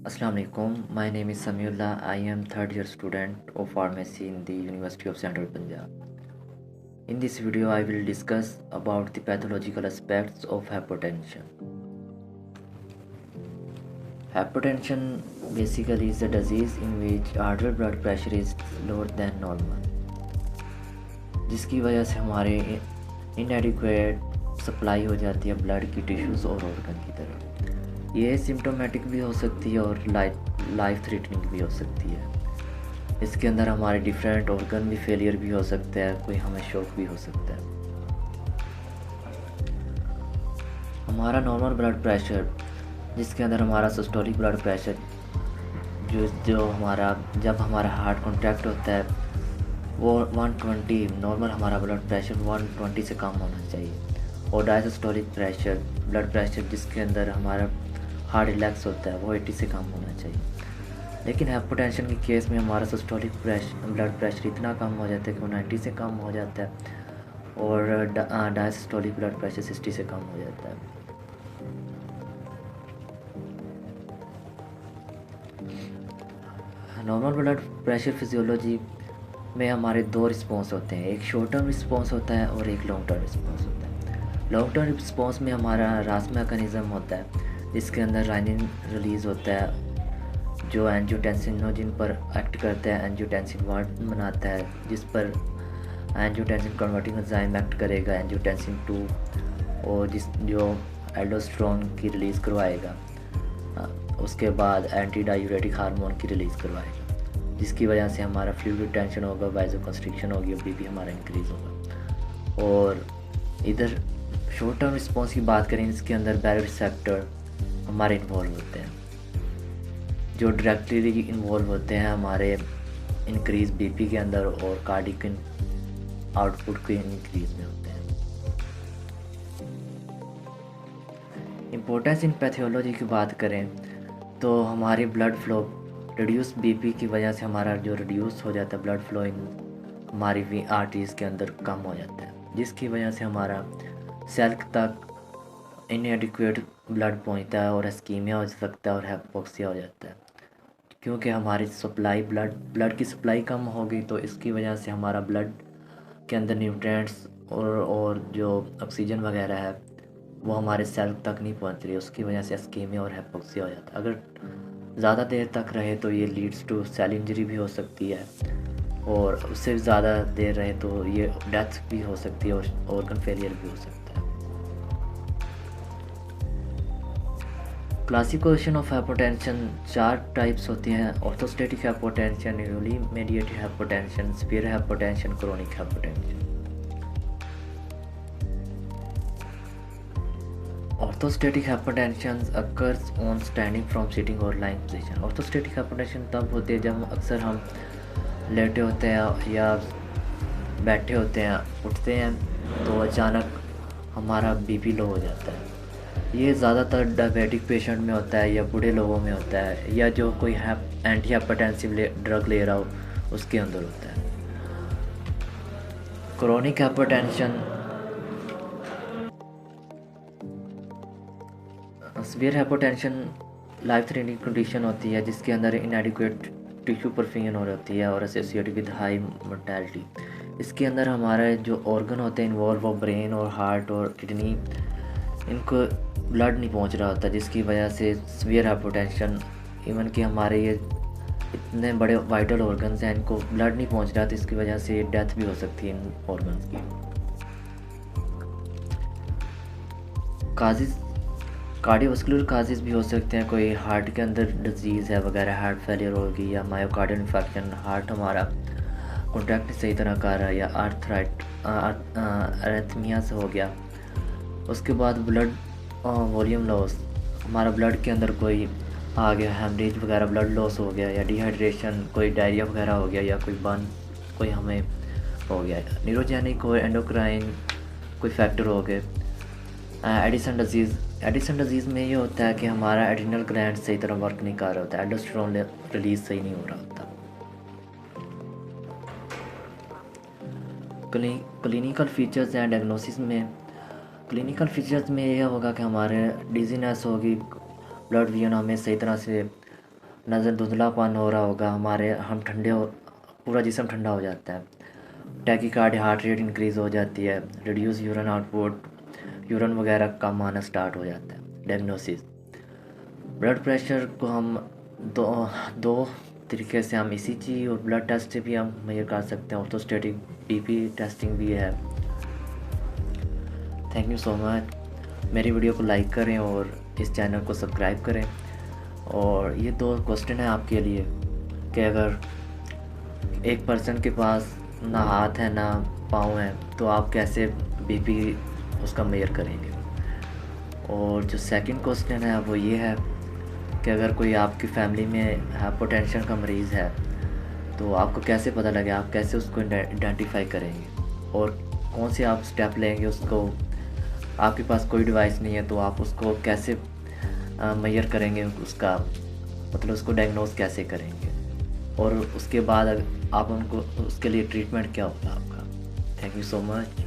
Assalamu alaikum. My name is Samiullah. I am third year student of pharmacy in the University of Central Punjab. In this video, I will discuss about the pathological aspects of hypertension. Hypertension basically is a disease in which arterial blood pressure is lower than normal, जिसकी वजह से हमारे इनएडिक्वेट supply हो जाती है blood की tissues और organ की तरफ। ये सिम्टोमेटिक भी हो सकती है और लाइफ थ्रेटनिंग भी हो सकती है। इसके अंदर हमारे डिफरेंट ऑर्गन भी फेलियर भी हो सकता है, कोई हमें शॉक भी हो सकता है। हमारा नॉर्मल ब्लड प्रेशर, जिसके अंदर हमारा सिस्टोलिक ब्लड प्रेशर जो हमारा जब हमारा हार्ट कॉन्ट्रैक्ट होता है वो 120 नॉर्मल हमारा ब्लड प्रेशर 120 से कम होना चाहिए। और डायसिस्टोलिक प्रेशर ब्लड प्रेशर जिसके अंदर हमारा हार्ट रिलैक्स होता है वो 80 से कम होना चाहिए। लेकिन हाइपोटेंशन के केस में हमारा सिस्टोलिक ब्लड प्रेशर इतना कम हो जाता है कि वो 90 से कम हो जाता है और डायसिस्टोलिक ब्लड प्रेशर 60 से कम हो जाता है। नॉर्मल ब्लड प्रेशर फिजियोलॉजी में हमारे दो रिस्पॉन्स होते हैं, एक शॉर्ट टर्म रिस्पॉन्स होता है और एक लॉन्ग टर्म रिस्पॉन्स होता है। लॉन्ग टर्म रिस्पॉन्स में हमारा रास मैकेनिज़्म होता है जिसके अंदर राइनिन रिलीज़ होता है जो एंजियोटेंसिनोजिन पर एक्ट करता है, एंजियोटेंसिन 1 बनाता है जिस पर एंजियोटेंसिन कन्वर्टिंग एंजाइम एक्ट करेगा एंजियोटेंसिन 2 और जो एल्डोस्टेरोन की रिलीज़ करवाएगा। उसके बाद एंटी डायूरेटिक हार्मोन की रिलीज़ करवाएगा जिसकी वजह से हमारा फ्लूइड रिटेंशन होगा, वाइजोकंस्ट्रिक्शन होगी, बीपी हमारा इंक्रीज़ होगा। और इधर शॉर्ट टर्म रिस्पॉन्स की बात करें, इसके अंदर बैरोरिसेप्टर हमारे इन्वॉल्व होते हैं जो डायरेक्टली इन्वॉल्व होते हैं हमारे इंक्रीज़ बीपी के अंदर और कार्डिक आउटपुट के इंक्रीज़ में होते हैं। इम्पोर्टेंस इन पैथोलॉजी की बात करें तो हमारी ब्लड फ्लो रिड्यूस बीपी की वजह से हमारा जो रिड्यूस हो जाता है ब्लड फ्लो इन हमारी आर्टरीज़ के अंदर कम हो जाता है जिसकी वजह से हमारा सेल तक इनएडिक्वेट ब्लड पहुंचता है और इस्कीमिया हो सकता है और हाइपोक्सिया हो जाता है क्योंकि हमारी सप्लाई ब्लड की सप्लाई कम होगी तो इसकी वजह से हमारा ब्लड के अंदर न्यूट्रिएंट्स और जो ऑक्सीजन वगैरह है वो हमारे सेल तक नहीं पहुंच रही, उसकी वजह से इस्कीमिया और हाइपोक्सिया हो जाता है। अगर ज़्यादा देर तक रहे तो ये लीड्स टू सेल इंजरी भी हो सकती है और उससे ज़्यादा देर रहे तो ये डेथ भी हो सकती है और ऑर्गन फेलियर भी हो सकता है। क्लासिफिकेशन ऑफ हाइपोटेंशन 4 टाइप्स होती हैं, orthostatic hypotension, newly mediated hypotension, severe hypotension, chronic hypotension. Orthostatic hypotension occurs on standing from sitting और लाइंग पोजीशन। ऑर्थोस्टैटिक हाइपोटेंशन तब होती है जब अक्सर हम लेटे होते हैं या बैठे होते हैं, उठते हैं तो अचानक हमारा बीपी लो हो जाता है। ये ज़्यादातर डायबिटिक पेशेंट में होता है या बूढ़े लोगों में होता है या जो कोई एंटी हाइपरटेंसिव ड्रग ले रहा हो उसके अंदर होता है। Chronic hypertension severe hypotension life threatening condition होती है जिसके अंदर इनएडिक्वेट टिश्यू परफ्यूजन हो जाती है और एसोसिएटेड विद हाई मोर्टेलिटी। इसके अंदर हमारे जो ऑर्गन होते हैं इन्वॉल्व वो ब्रेन और हार्ट और किडनी, इनको ब्लड नहीं पहुंच रहा होता जिसकी वजह से सीवियर हाइपोटेंशन, इवन कि हमारे ये इतने बड़े वाइटल ऑर्गन्स हैं इनको ब्लड नहीं पहुंच रहा तो इसकी वजह से डेथ भी हो सकती है इन ऑर्गन्स की। काजिज़ कार्डियोवास्कुलर काजेज़ भी हो सकते हैं, कोई हार्ट के अंदर डिजीज़ है वगैरह, हार्ट फेलियर होगी या मायोकार्डियल इन्फेक्शन, हार्ट हमारा कॉन्ट्रैक्ट सही तरह कर रहा है या अरेथमिया से हो गया। उसके बाद ब्लड वॉल्यूम लॉस, हमारा ब्लड के अंदर कोई आ गया हेमरेज वगैरह, ब्लड लॉस हो गया या डिहाइड्रेशन, कोई डायरिया वगैरह हो गया या कोई बर्न कोई हमें हो गया, न्यूरोजेनिक और एंडोक्राइन कोई फैक्टर हो गए। एडिसन डिजीज़ में ये होता है कि हमारा एड्रिनल ग्लैंड सही तरह वर्क नहीं कर रहा होता, एल्डोस्टेरोन रिलीज सही नहीं हो रहा होता। क्लिनिकल फीचर्स एंड डायग्नोसिस में क्लिनिकल फीचर्स में यह होगा कि हमारे डिजीनेस होगी, ब्लड विजन हमें सही तरह से नज़र धुंधलापन हो रहा होगा, हम ठंडे हो, पूरा जिस्म ठंडा हो जाता है। टैकीकार्डिया, हार्ट रेट इंक्रीज़ हो जाती है। रिड्यूस यूरिन आउटपुट, यूरिन वगैरह कम आना स्टार्ट हो जाता है। डायग्नोसिस, ब्लड प्रेशर को हम दो दो तरीके से, हम ईसीजी और ब्लड टेस्ट से भी हम मेजर कर सकते हैं। ऑर्थोस्टैटिक बीपी टेस्टिंग भी है। Thank you so much. मेरी वीडियो को लाइक करें और इस चैनल को सब्सक्राइब करें। और ये 2 क्वेश्चन है आपके लिए कि अगर एक पर्सन के पास ना हाथ है ना पाँव है तो आप कैसे बीपी उसका मेजर करेंगे। और जो सेकंड क्वेश्चन है वो ये है कि अगर कोई आपकी फैमिली में हाइपरटेंशन का मरीज़ है तो आपको कैसे पता लगे, आप कैसे उसको आइडेंटिफाई करेंगे और कौन से आप स्टेप लेंगे। उसको, आपके पास कोई डिवाइस नहीं है तो आप उसको कैसे मेजर करेंगे, उसका मतलब उसको डायग्नोस कैसे करेंगे, और उसके बाद आप उनको, उसके लिए ट्रीटमेंट क्या होगा आपका। Thank you so much.